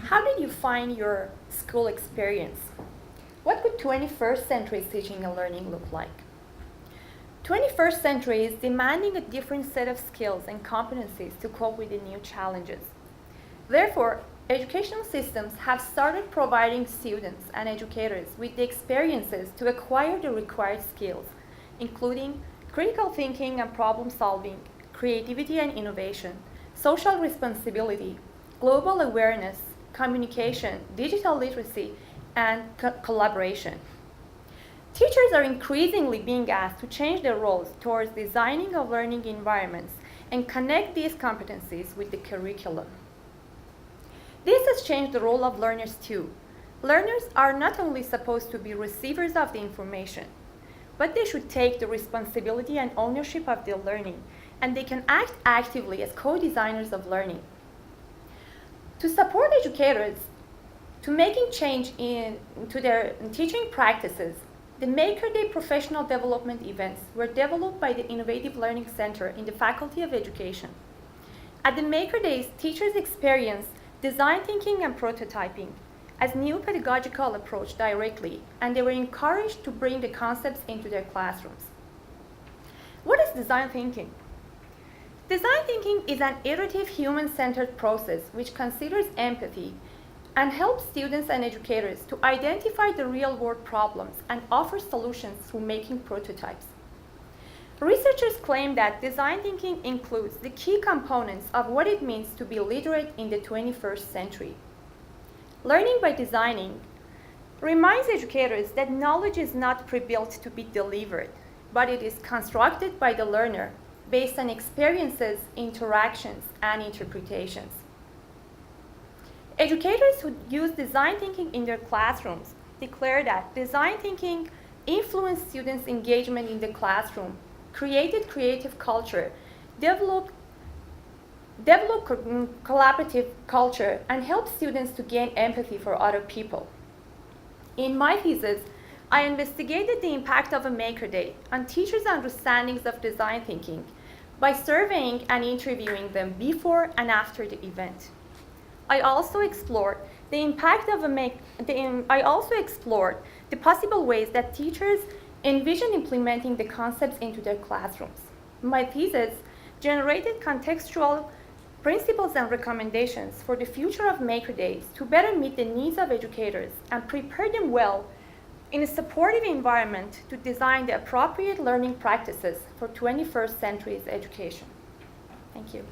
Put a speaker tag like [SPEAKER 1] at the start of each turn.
[SPEAKER 1] How did you find your school experience? What would 21st century teaching and learning look like? 21st century is demanding a different set of skills and competencies to cope with the new challenges. Therefore, educational systems have started providing students and educators with the experiences to acquire the required skills, including critical thinking and problem solving, creativity and innovation, social responsibility, global awareness, communication, digital literacy, and collaboration. Teachers are increasingly being asked to change their roles towards designing of learning environments and connect these competencies with the curriculum. This has changed the role of learners too. Learners are not only supposed to be receivers of the information, but they should take the responsibility and ownership of their learning, and they can act actively as co-designers of learning. To support educators to making change to their teaching practices, the Maker Day professional development events were developed by the Innovative Learning Center in the Faculty of Education. At the Maker Days, teachers experienced design thinking and prototyping as new pedagogical approach directly, and they were encouraged to bring the concepts into their classrooms. What is design thinking? Design thinking is an iterative human-centered process which considers empathy and helps students and educators to identify the real-world problems and offer solutions through making prototypes. Researchers claim that design thinking includes the key components of what it means to be literate in the 21st century. Learning by designing reminds educators that knowledge is not pre-built to be delivered, but it is constructed by the learner based on experiences, interactions, and interpretations. Educators who use design thinking in their classrooms declare that design thinking influenced students' engagement in the classroom, created creative culture, developed collaborative culture, and helped students to gain empathy for other people. In my thesis, I investigated the impact of a Maker Day on teachers' understandings of design thinking by surveying and interviewing them before and after the event. I also explored the possible ways that teachers envision implementing the concepts into their classrooms. My thesis generated contextual principles and recommendations for the future of Maker Days to better meet the needs of educators and prepare them well in a supportive environment to design the appropriate learning practices for 21st century's education. Thank you.